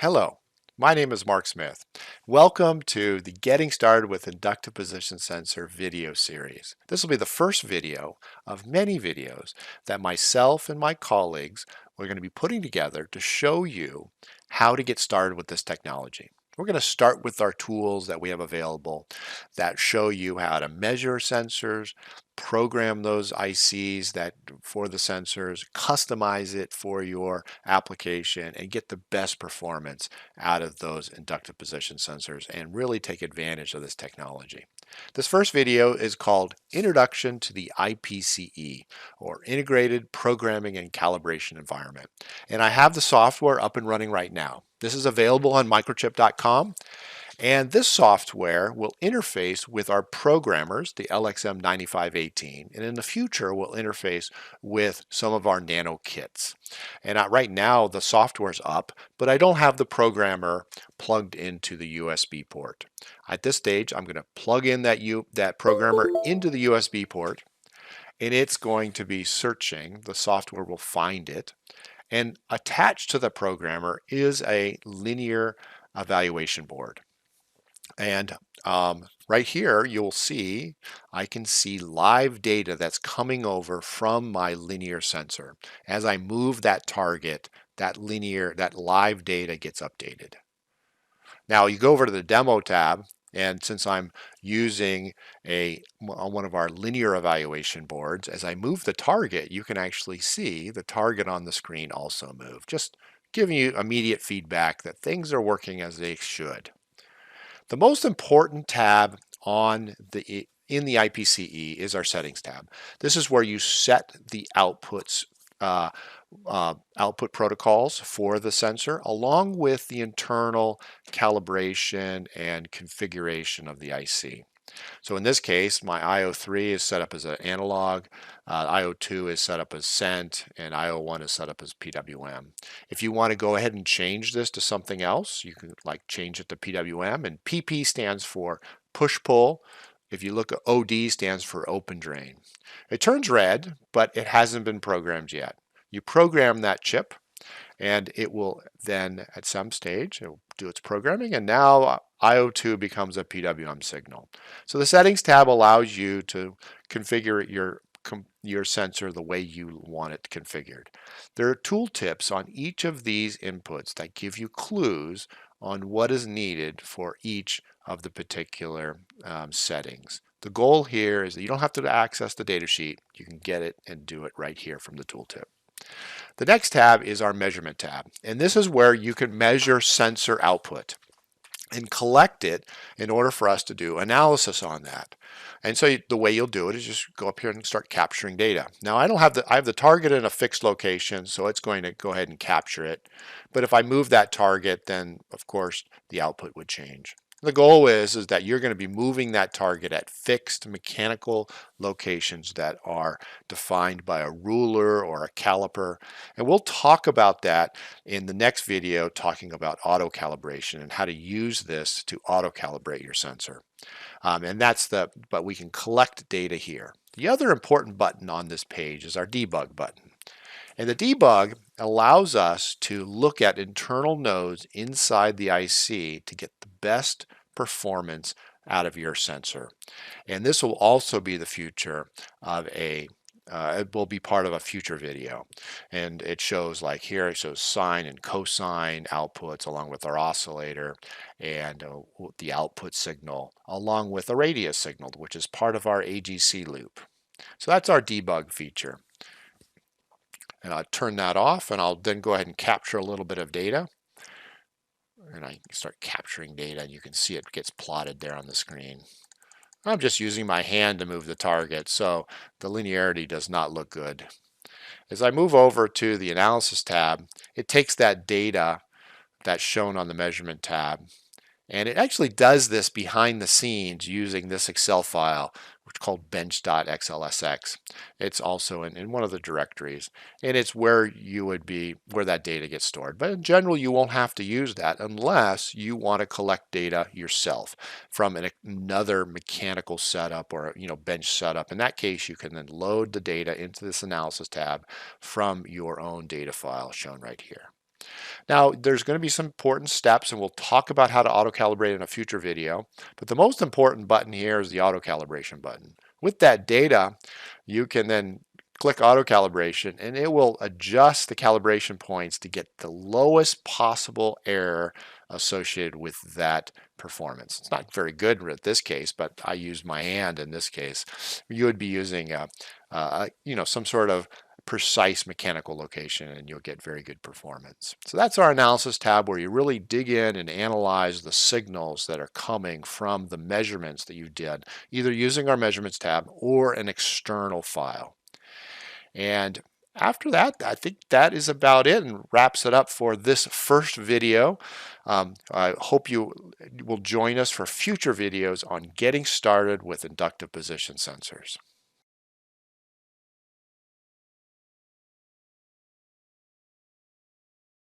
Hello, my name is Mark Smith. Welcome to the Getting Started with Inductive Position Sensor video series. This will be the first video of many videos that myself and my colleagues are going to be putting together to show you how to get started with this technology. We're going to start with our tools that we have available that show you how to measure sensors, program those ICs that for the sensors, customize it for your application, and get the best performance out of those inductive position sensors and really take advantage of this technology. This first video is called Introduction to the IPCE, or Integrated Programming and Calibration Environment. And I have the software up and running right now. This is available on microchip.com. And this software will interface with our programmers, the LXM9518, and in the future will interface with some of our nano kits. And right now the software's up, but I don't have the programmer plugged into the USB port. At this stage, I'm going to plug in that programmer into the USB port, and it's going to be searching. The software will find it. And attached to the programmer is a linear evaluation board. And right here, you'll see, I can see live data that's coming over from my linear sensor. As I move that target, that live data gets updated. Now you go over to the demo tab, and since I'm using one of our linear evaluation boards, as I move the target, you can actually see the target on the screen also move, just giving you immediate feedback that things are working as they should. The most important tab in the IPCE is our settings tab. This is where you set the outputs, output protocols for the sensor, along with the internal calibration and configuration of the IC. So in this case, my IO3 is set up as an analog, IO2 is set up as CENT, and IO1 is set up as PWM. If you want to go ahead and change this to something else, you can change it to PWM, and PP stands for push-pull. If you look at OD stands for open drain. It turns red, but it hasn't been programmed yet. You program that chip, and it will then at some stage it will do its programming, and now IO2 becomes a PWM signal. So the settings tab allows you to configure your sensor the way you want it configured. There are tooltips on each of these inputs that give you clues on what is needed for each of the particular settings. The goal here is that you don't have to access the datasheet. You can get it and do it right here from the tooltip. The next tab is our measurement tab, and this is where you can measure sensor output and collect it in order for us to do analysis on that. And so the way you'll do it is just go up here and start capturing data. Now I have the target in a fixed location, so it's going to go ahead and capture it. But if I move that target, then of course the output would change. The goal is that you're going to be moving that target at fixed mechanical locations that are defined by a ruler or a caliper. And we'll talk about that in the next video, talking about auto calibration and how to use this to auto calibrate your sensor. But we can collect data here. The other important button on this page is our debug button. And the debug allows us to look at internal nodes inside the IC to get the best performance out of your sensor. And this will also be the future of it will be part of a future video. And it shows, like here, it shows sine and cosine outputs along with our oscillator and the output signal along with a radius signal, which is part of our AGC loop. So that's our debug feature. And I'll turn that off, and I'll then go ahead and capture a little bit of data. And I can start capturing data, and you can see it gets plotted there on the screen. I'm just using my hand to move the target, so the linearity does not look good. As I move over to the analysis tab, it takes that data that's shown on the measurement tab, and it actually does this behind the scenes using this Excel file, which is called bench.xlsx. It's also in one of the directories, and it's where that data gets stored. But in general, you won't have to use that unless you want to collect data yourself from another mechanical setup or bench setup. In that case, you can then load the data into this analysis tab from your own data file shown right here. Now, there's going to be some important steps, and we'll talk about how to auto-calibrate in a future video. But the most important button here is the auto-calibration button. With that data, you can then click auto-calibration, and it will adjust the calibration points to get the lowest possible error associated with that performance. It's not very good in this case, but I used my hand in this case. You would be using some sort of precise mechanical location, and you'll get very good performance. So that's our analysis tab, where you really dig in and analyze the signals that are coming from the measurements that you did, either using our measurements tab or an external file. And after that, I think that is about it and wraps it up for this first video. I hope you will join us for future videos on getting started with inductive position sensors.